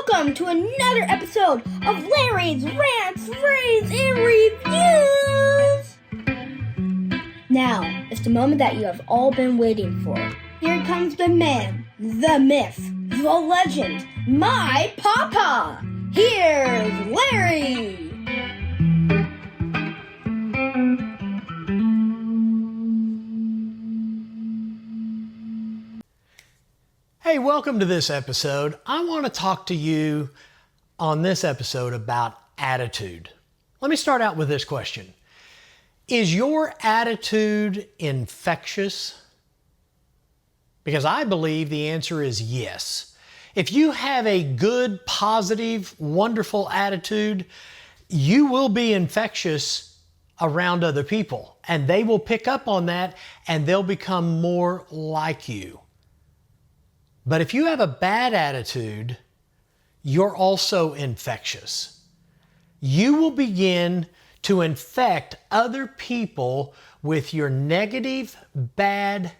welcome to another episode of Larry's Rants, Raves, and Reviews! Now, it's the moment that you have all been waiting for. Here comes the man, the myth, the legend, my papa! Here's Larry! Hey, welcome to this episode. I want to talk to you on this episode about attitude. Let me start out with this question. Is your attitude infectious? Because I believe the answer is yes. If you have a good, positive, wonderful attitude, you will be infectious around other people, and they will pick up on that and they'll become more like you. But if you have a bad attitude, you're also infectious. You will begin to infect other people with your negative, bad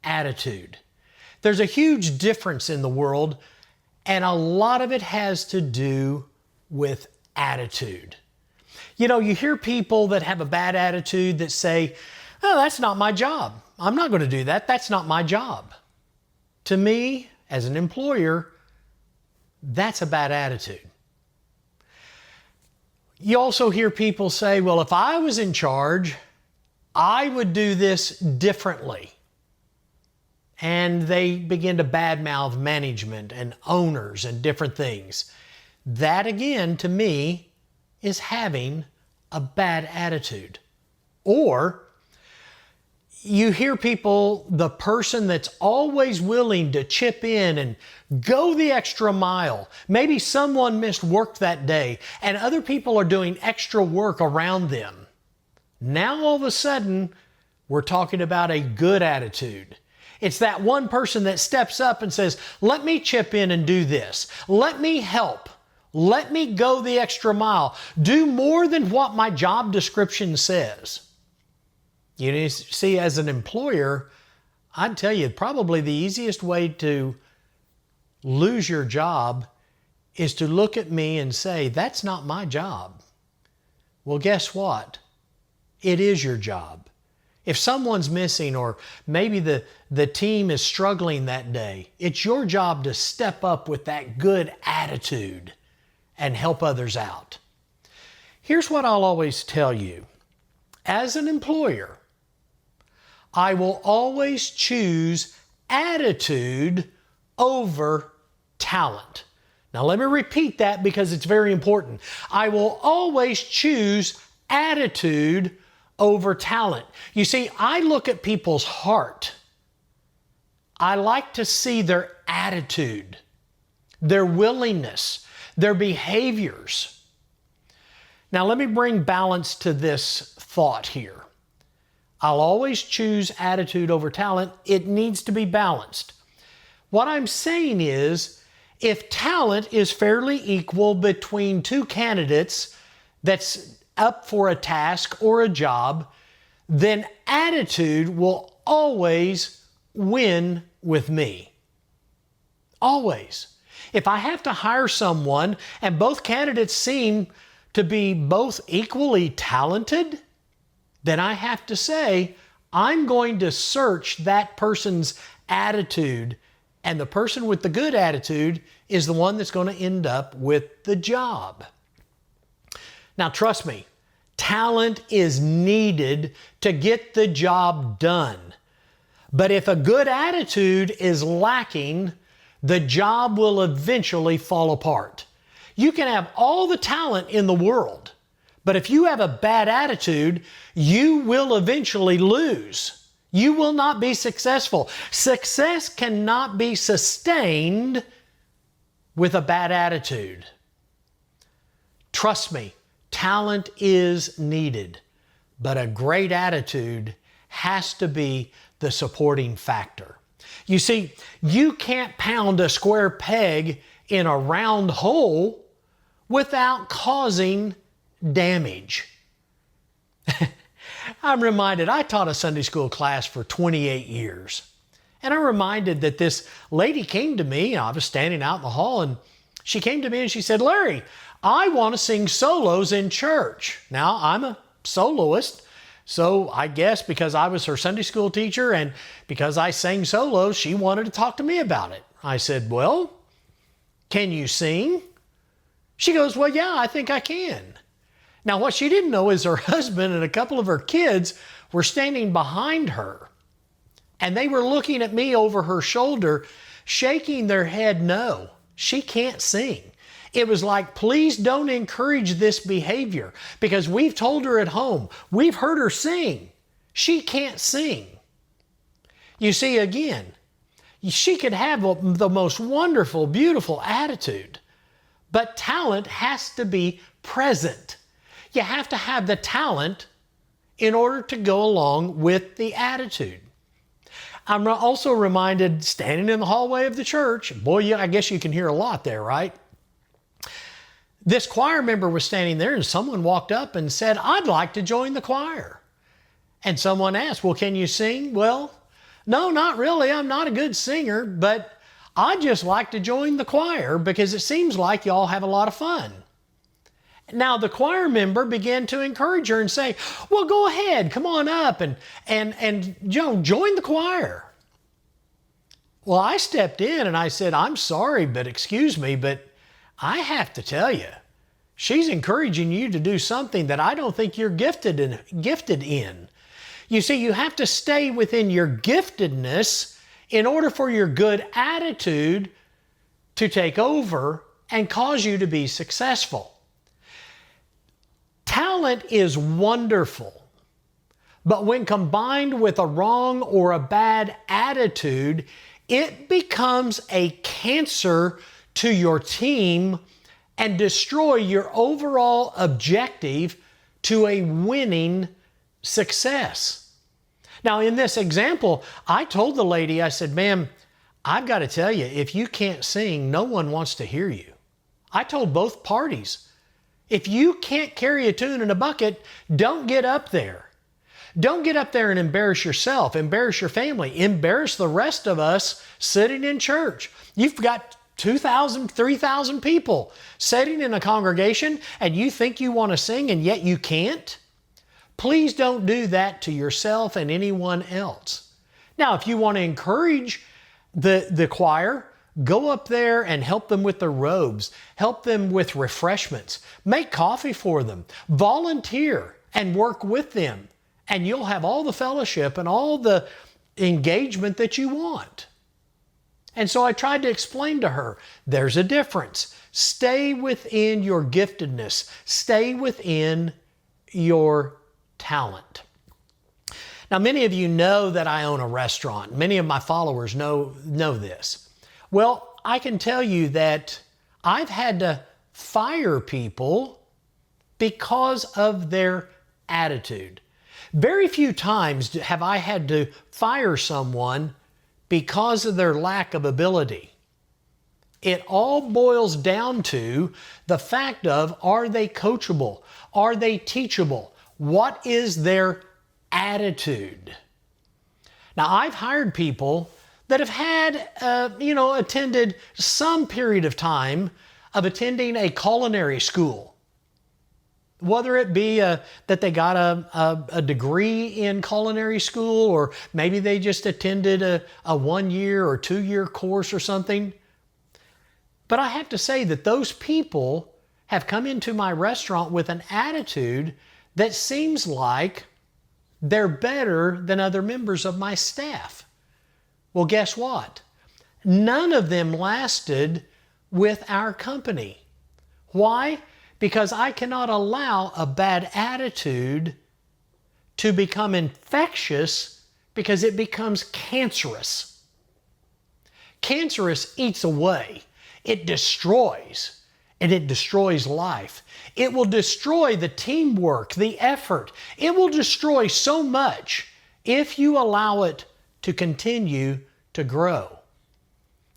attitude. There's a huge difference in the world, and a lot of it has to do with attitude. You know, you hear people that have a bad attitude that say, "Oh, that's not my job. I'm not going to do that. That's not my job." To me, as an employer, that's a bad attitude. You also hear people say, well, if I was in charge, I would do this differently. And they begin to badmouth management and owners and different things. That, again, to me, is having a bad attitude. Or you hear people, the person that's always willing to chip in and go the extra mile. Maybe someone missed work that day and other people are doing extra work around them. Now all of a sudden, we're talking about a good attitude. It's that one person that steps up and says, let me chip in and do this. Let me help. Let me go the extra mile. Do more than what my job description says. You see, as an employer, I'd tell you probably the easiest way to lose your job is to look at me and say, that's not my job. Well, guess what? It is your job. If someone's missing or maybe the team is struggling that day, it's your job to step up with that good attitude and help others out. Here's what I'll always tell you. As an employer, I will always choose attitude over talent. Now let me repeat that because it's very important. I will always choose attitude over talent. You see, I look at people's heart. I like to see their attitude, their willingness, their behaviors. Now let me bring balance to this thought here. I'll always choose attitude over talent. It needs to be balanced. What I'm saying is, if talent is fairly equal between two candidates that's up for a task or a job, then attitude will always win with me. Always. If I have to hire someone and both candidates seem to be both equally talented, then I have to say, I'm going to search that person's attitude, and the person with the good attitude is the one that's going to end up with the job. Now, trust me, talent is needed to get the job done. But if a good attitude is lacking, the job will eventually fall apart. You can have all the talent in the world, but if you have a bad attitude, you will eventually lose. You will not be successful. Success cannot be sustained with a bad attitude. Trust me, talent is needed, but a great attitude has to be the supporting factor. You see, you can't pound a square peg in a round hole without causing damage. I'm reminded, I taught a Sunday school class for 28 years. And I'm reminded that this lady came to me, I was standing out in the hall, and She came to me and she said, Larry, I want to sing solos in church. Now, I'm a soloist, so I guess because I was her Sunday school teacher and because I sang solos, she wanted to talk to me about it. I said, well, can you sing? She goes, well, yeah, I think I can. Now, what she didn't know is her husband and a couple of her kids were standing behind her, and they were looking at me over her shoulder, shaking their head, no, she can't sing. It was like, please don't encourage this behavior because we've told her at home, we've heard her sing. She can't sing. You see, again, she could have the most wonderful, beautiful attitude, but talent has to be present. You have to have the talent in order to go along with the attitude. I'm also reminded, standing in the hallway of the church, boy, I guess you can hear a lot there, right? This choir member was standing there and someone walked up and said, I'd like to join the choir. And someone asked, well, can you sing? Well, no, not really. I'm not a good singer, but I'd just like to join the choir because it seems like y'all have a lot of fun. Now, the choir member began to encourage her and say, well, go ahead, come on up and join the choir. Well, I stepped in and I said, I'm sorry, but excuse me, but I have to tell you, she's encouraging you to do something that I don't think you're gifted in. You see, you have to stay within your giftedness in order for your good attitude to take over and cause you to be successful. Talent is wonderful, but when combined with a wrong or a bad attitude, it becomes a cancer to your team and destroy your overall objective to a winning success. Now, in this example, I told the lady, I said, ma'am, I've got to tell you, if you can't sing, no one wants to hear you. I told both parties, if you can't carry a tune in a bucket, don't get up there. Don't get up there and embarrass yourself, embarrass your family, embarrass the rest of us sitting in church. You've got 2,000, 3,000 people sitting in a congregation and you think you want to sing and yet you can't? Please don't do that to yourself and anyone else. Now, if you want to encourage the choir, go up there and help them with their robes, help them with refreshments, make coffee for them, volunteer and work with them, and you'll have all the fellowship and all the engagement that you want. And so I tried to explain to her, there's a difference. Stay within your giftedness. Stay within your talent. Now, many of you know that I own a restaurant. Many of my followers know this. Well, I can tell you that I've had to fire people because of their attitude. Very few times have I had to fire someone because of their lack of ability. It all boils down to the fact of, are they coachable? Are they teachable? What is their attitude? Now, I've hired people that have had, attended some period of time of attending a culinary school. Whether it be that they got a degree in culinary school, or maybe they just attended a 1-year or 2-year course or something. But I have to say that those people have come into my restaurant with an attitude that seems like they're better than other members of my staff. Well, guess what? None of them lasted with our company. Why? Because I cannot allow a bad attitude to become infectious because it becomes cancerous. Cancerous eats away. It destroys, and it destroys life. It will destroy the teamwork, the effort. It will destroy so much if you allow it to continue to grow.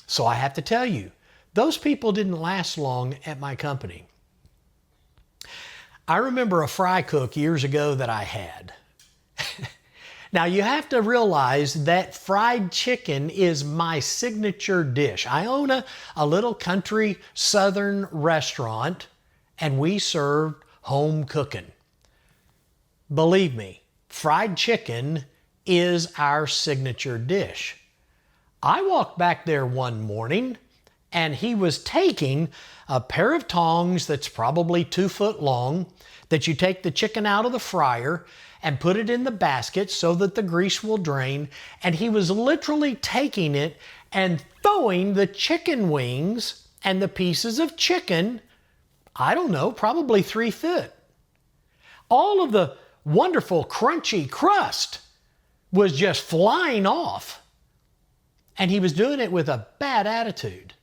So I have to tell you, those people didn't last long at my company. I remember a fry cook years ago that I had. Now you have to realize that fried chicken is my signature dish. I own a little country southern restaurant and we serve home cooking. Believe me, fried chicken is our signature dish. I walked back there one morning and he was taking a pair of tongs that's probably 2 foot long that you take the chicken out of the fryer and put it in the basket so that the grease will drain. And he was literally taking it and throwing the chicken wings and the pieces of chicken, I don't know, probably 3 foot. All of the wonderful crunchy crust was just flying off. And he was doing it with a bad attitude.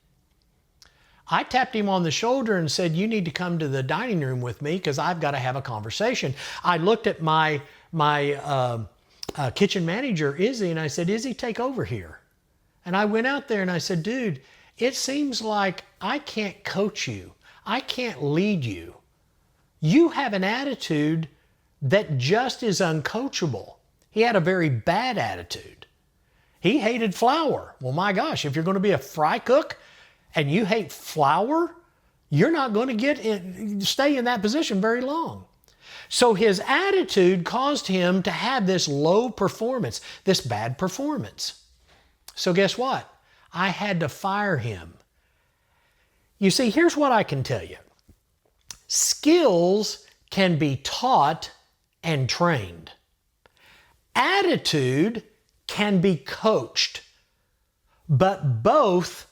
I tapped him on the shoulder and said, you need to come to the dining room with me because I've got to have a conversation. I looked at my kitchen manager, Izzy, and I said, Izzy, take over here. And I went out there and I said, dude, it seems like I can't coach you. I can't lead you. You have an attitude that just is uncoachable. He had a very bad attitude. He hated flour. Well, my gosh, if you're going to be a fry cook, and you hate flour, you're not going to stay in that position very long. So his attitude caused him to have this low performance, this bad performance. So guess what? I had to fire him. You see, here's what I can tell you. Skills can be taught and trained. Attitude can be coached, but both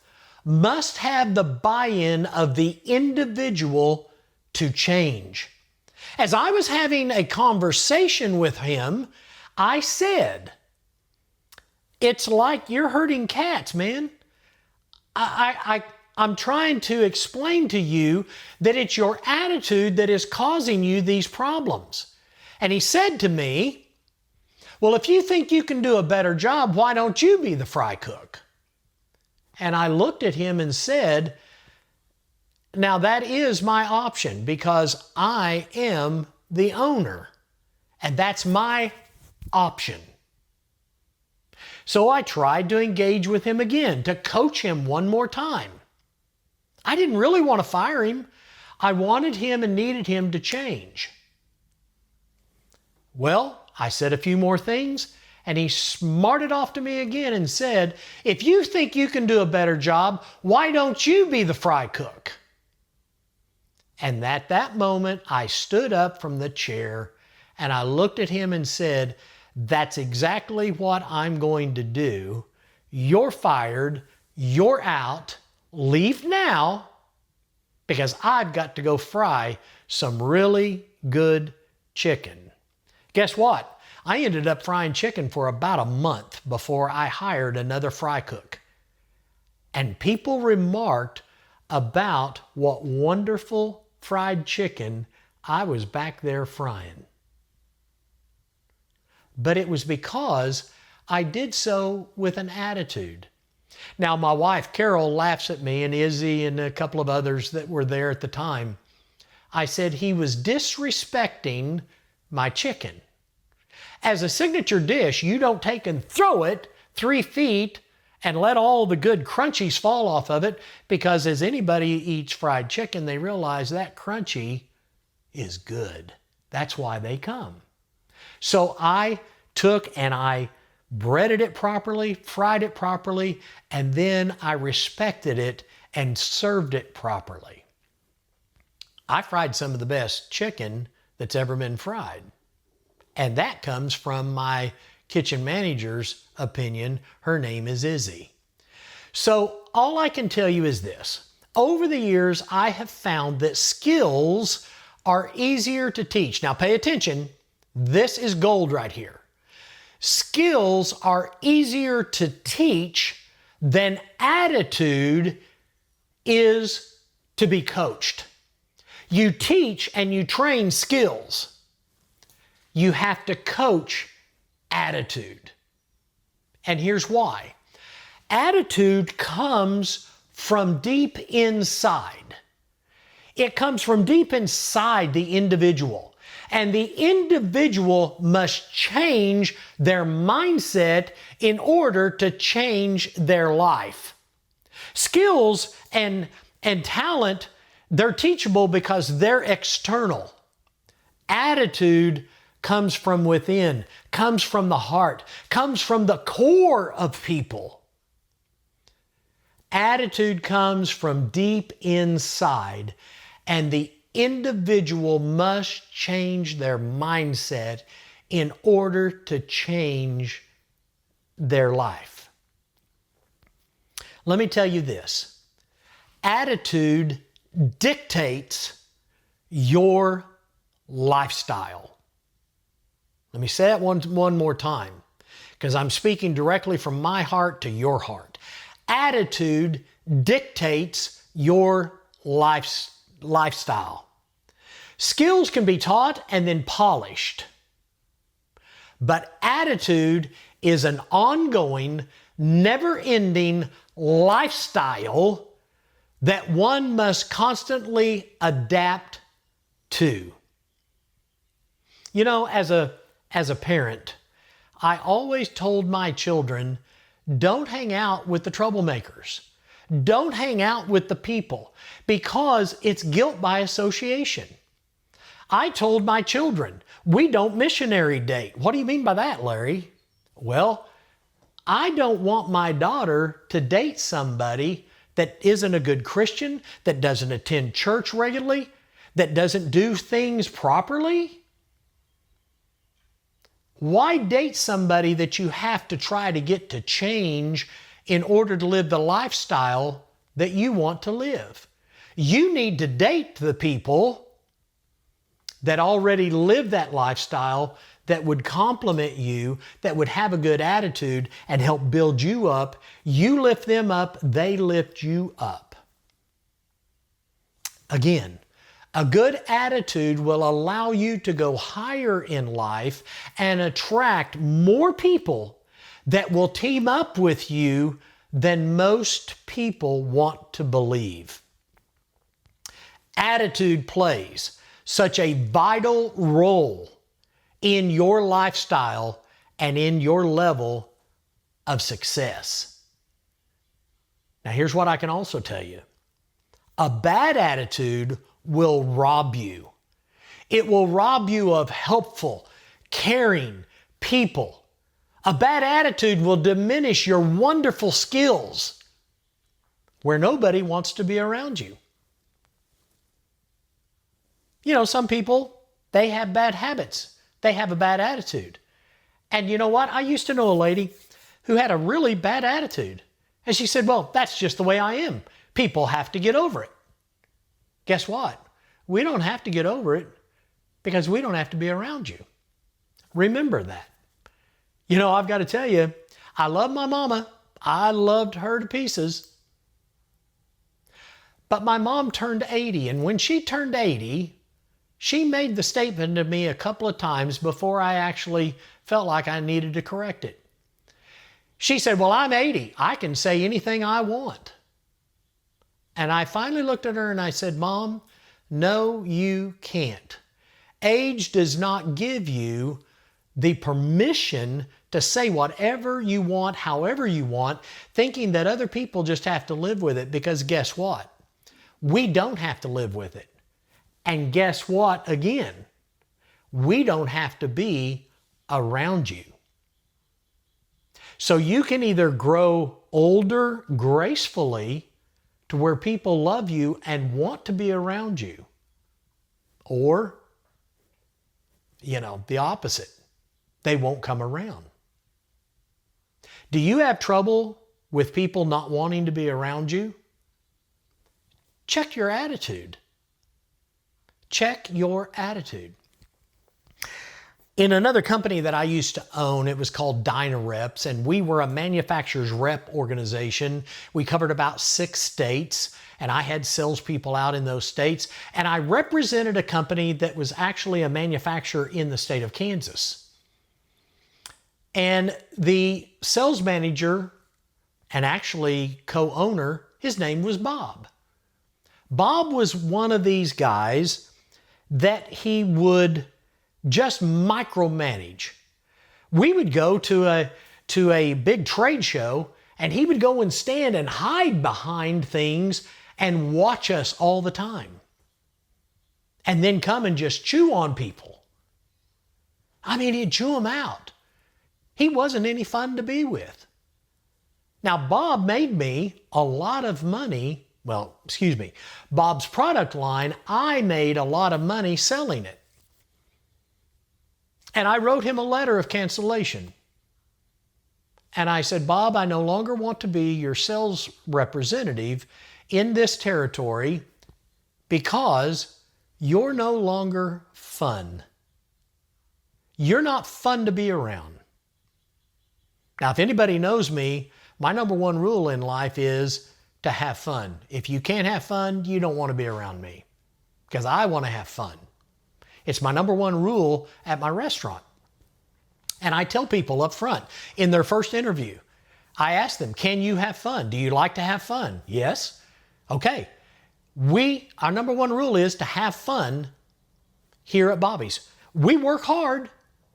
must have the buy-in of the individual to change. As I was having a conversation with him, I said, it's like you're herding cats, man. I'm trying to explain to you that it's your attitude that is causing you these problems. And he said to me, well, if you think you can do a better job, why don't you be the fry cook? And I looked at him and said, now that is my option because I am the owner and that's my option. So I tried to engage with him again, to coach him one more time. I didn't really want to fire him. I wanted him and needed him to change. Well, I said a few more things. And he smarted off to me again and said, if you think you can do a better job, why don't you be the fry cook? And at that moment, I stood up from the chair and I looked at him and said, that's exactly what I'm going to do. You're fired. You're out. Leave now because I've got to go fry some really good chicken. Guess what? I ended up frying chicken for about a month before I hired another fry cook. And people remarked about what wonderful fried chicken I was back there frying. But it was because I did so with an attitude. Now, my wife, Carol, laughs at me, and Izzy and a couple of others that were there at the time. I said he was disrespecting my chicken. As a signature dish, you don't take and throw it 3 feet and let all the good crunchies fall off of it, because as anybody eats fried chicken, they realize that crunchy is good. That's why they come. So I took and I breaded it properly, fried it properly, and then I respected it and served it properly. I fried some of the best chicken that's ever been fried. And that comes from my kitchen manager's opinion. Her name is Izzy. So all I can tell you is this. Over the years, I have found that skills are easier to teach. Now pay attention. This is gold right here. Skills are easier to teach than attitude is to be coached. You teach and you train skills. You have to coach attitude. And here's why. Attitude comes from deep inside. It comes from deep inside the individual. And the individual must change their mindset in order to change their life. Skills and talent, they're teachable because they're external. Attitude comes from within, comes from the heart, comes from the core of people. Attitude comes from deep inside, and the individual must change their mindset in order to change their life. Let me tell you this. Attitude dictates your lifestyle. Let me say that one more time, because I'm speaking directly from my heart to your heart. Attitude dictates your lifestyle. Skills can be taught and then polished, but attitude is an ongoing, never-ending lifestyle that one must constantly adapt to. You know, as a parent, I always told my children, don't hang out with the troublemakers. Don't hang out with the people, because it's guilt by association. I told my children, we don't missionary date. What do you mean by that, Larry? Well, I don't want my daughter to date somebody that isn't a good Christian, that doesn't attend church regularly, that doesn't do things properly. Why date somebody that you have to try to get to change in order to live the lifestyle that you want to live? You need to date the people that already live that lifestyle, that would complement you, that would have a good attitude and help build you up. You lift them up, they lift you up. Again, a good attitude will allow you to go higher in life and attract more people that will team up with you than most people want to believe. Attitude plays such a vital role in your lifestyle and in your level of success. Now, here's what I can also tell you. A bad attitude will rob you. It will rob you of helpful, caring people. A bad attitude will diminish your wonderful skills where nobody wants to be around you. You know, some people, they have bad habits. They have a bad attitude. And you know what? I used to know a lady who had a really bad attitude. And she said, well, that's just the way I am. People have to get over it. Guess what? We don't have to get over it because we don't have to be around you. Remember that. You know, I've got to tell you, I love my mama. I loved her to pieces. But my mom turned 80, and when she turned 80, she made the statement to me a couple of times before I actually felt like I needed to correct it. She said, well, I'm 80. I can say anything I want. And I finally looked at her and I said, Mom, no, you can't. Age does not give you the permission to say whatever you want, however you want, thinking that other people just have to live with it, because guess what? We don't have to live with it. And guess what again? We don't have to be around you. So you can either grow older gracefully to where people love you and want to be around you, or, you know, the opposite. They won't come around. Do you have trouble with people not wanting to be around you? Check your attitude. Check your attitude. In another company that I used to own, it was called Dynareps, and we were a manufacturer's rep organization. We covered about 6 states, and I had salespeople out in those states, and I represented a company that was actually a manufacturer in the state of Kansas. And the sales manager, and actually co-owner, his name was Bob. Bob was one of these guys that he would just micromanage. We would go to a big trade show, and he would go and stand and hide behind things and watch us all the time. And then come and just chew on people. I mean, he'd chew them out. He wasn't any fun to be with. Now, Bob made me a lot of money. Well, excuse me. Bob's product line, I made a lot of money selling it. And I wrote him a letter of cancellation. And I said, Bob, I no longer want to be your sales representative in this territory because you're no longer fun. You're not fun to be around. Now, if anybody knows me, my number one rule in life is to have fun. If you can't have fun, you don't want to be around me because I want to have fun. It's my number one rule at my restaurant. And I tell people up front in their first interview, I ask them, can you have fun? Do you like to have fun? Yes. Okay. Our number one rule is to have fun here at Bobby's. We work hard,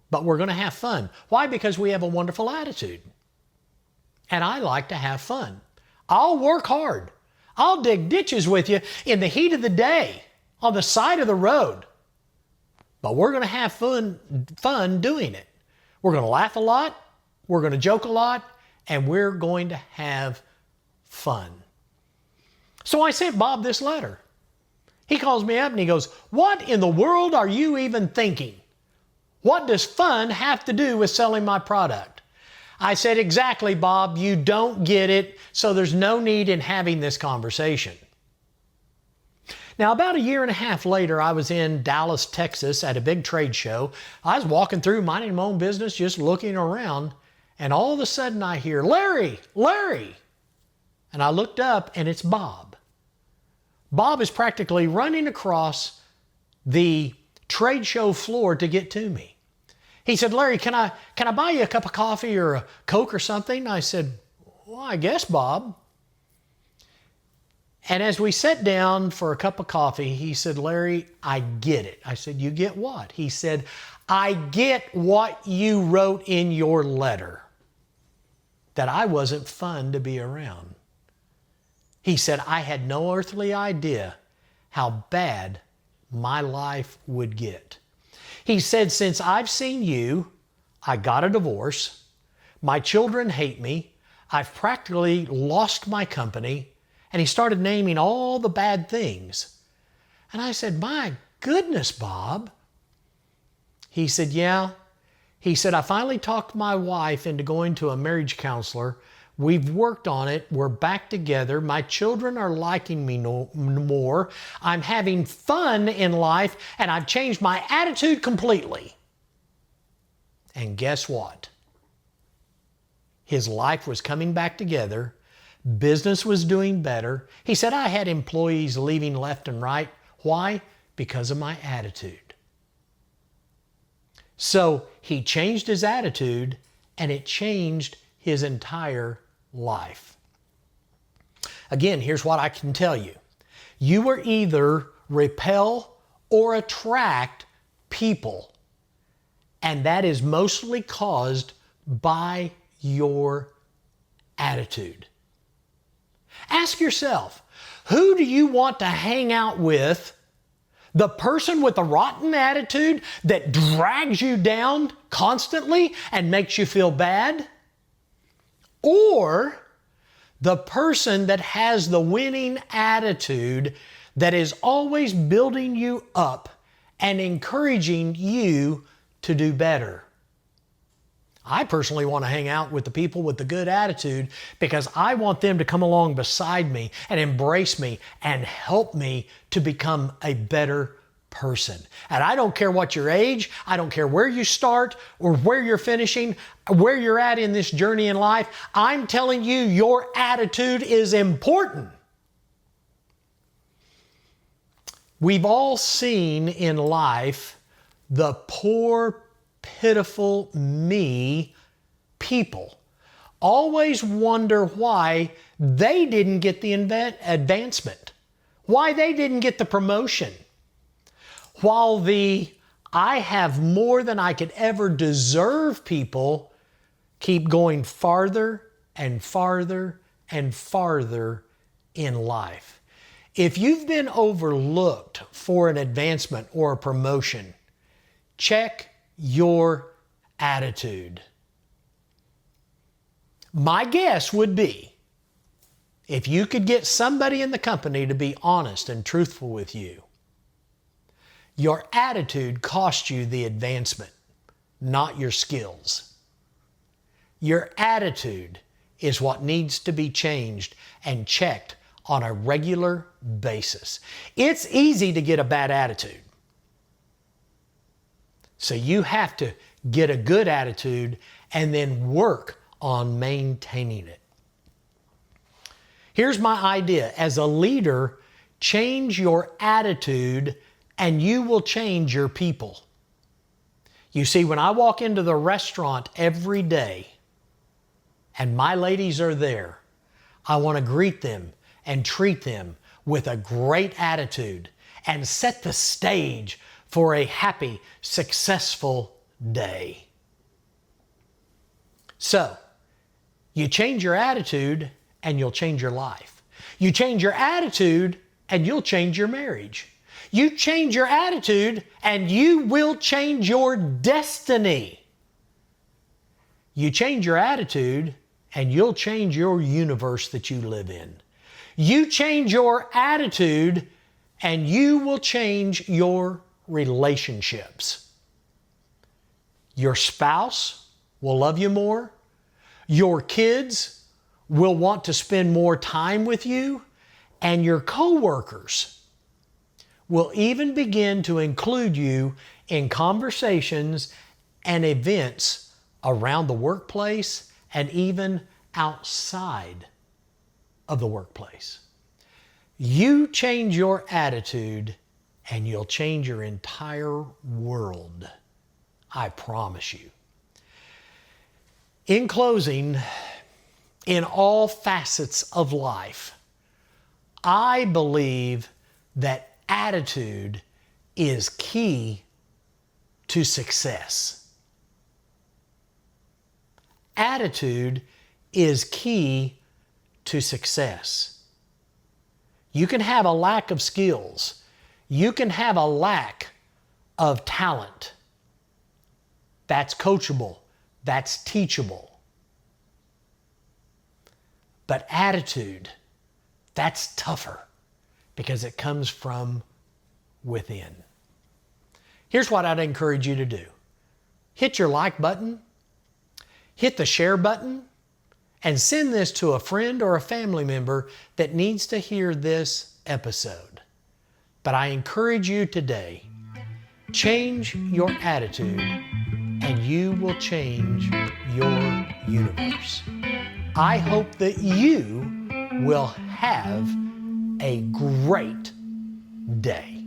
but we're going to have fun. Why? Because we have a wonderful attitude. And I like to have fun. I'll work hard. I'll dig ditches with you in the heat of the day on the side of the road. But we're going to have fun doing it. We're going to laugh a lot. We're going to joke a lot. And we're going to have fun. So I sent Bob this letter. He calls me up and he goes, what in the world are you even thinking? What does fun have to do with selling my product? I said, exactly, Bob, you don't get it, so there's no need in having this conversation. Now, about a year and a half later, I was in Dallas, Texas at a big trade show. I was walking through, minding my own business, just looking around, and all of a sudden I hear, Larry, Larry. And I looked up and it's Bob. Bob is practically running across the trade show floor to get to me. He said, Larry, can I buy you a cup of coffee or a Coke or something? I said, well, I guess, Bob. And as we sat down for a cup of coffee, he said, Larry, I get it. I said, you get what? He said, I get what you wrote in your letter, that I wasn't fun to be around. He said, I had no earthly idea how bad my life would get. He said, since I've seen you, I got a divorce. My children hate me. I've practically lost my company. And he started naming all the bad things. And I said, my goodness, Bob. He said, yeah. He said, I finally talked my wife into going to a marriage counselor. We've worked on it. We're back together. My children are liking me more. I'm having fun in life, and I've changed my attitude completely. And guess what? His life was coming back together. Business was doing better. He said, I had employees leaving left and right. Why? Because of my attitude. So he changed his attitude, and it changed his entire life. Again, here's what I can tell you. You will either repel or attract people, and that is mostly caused by your attitude. Ask yourself, who do you want to hang out with? The person with a rotten attitude that drags you down constantly and makes you feel bad? Or the person that has the winning attitude that is always building you up and encouraging you to do better? I personally want to hang out with the people with the good attitude because I want them to come along beside me and embrace me and help me to become a better person. And I don't care what your age, I don't care where you start or where you're finishing, where you're at in this journey in life. I'm telling you, your attitude is important. We've all seen in life the poor, pitiful me people always wonder why they didn't get the advancement, why they didn't get the promotion, while the I have more than I could ever deserve people keep going farther and farther and farther in life. If you've been overlooked for an advancement or a promotion, check your attitude. My guess would be, if you could get somebody in the company to be honest and truthful with you, your attitude cost you the advancement, not your skills. Your attitude is what needs to be changed and checked on a regular basis. It's easy to get a bad attitude. So you have to get a good attitude and then work on maintaining it. Here's my idea. As a leader, change your attitude and you will change your people. You see, when I walk into the restaurant every day and my ladies are there, I want to greet them and treat them with a great attitude and set the stage for a happy, successful day. So, you change your attitude and you'll change your life. You change your attitude and you'll change your marriage. You change your attitude and you will change your destiny. You change your attitude and you'll change your universe that you live in. You change your attitude and you will change your relationships. Your spouse will love you more. Your kids will want to spend more time with you, and your coworkers will even begin to include you in conversations and events around the workplace and even outside of the workplace. You change your attitude and you'll change your entire world. I promise you. In closing, in all facets of life, I believe that attitude is key to success. Attitude is key to success. You can have a lack of skills. You can have a lack of talent. That's coachable. That's teachable. But attitude, that's tougher because it comes from within. Here's what I'd encourage you to do. Hit your like button, hit the share button, and send this to a friend or a family member that needs to hear this episode. But I encourage you today, change your attitude and you will change your universe. I hope that you will have a great day.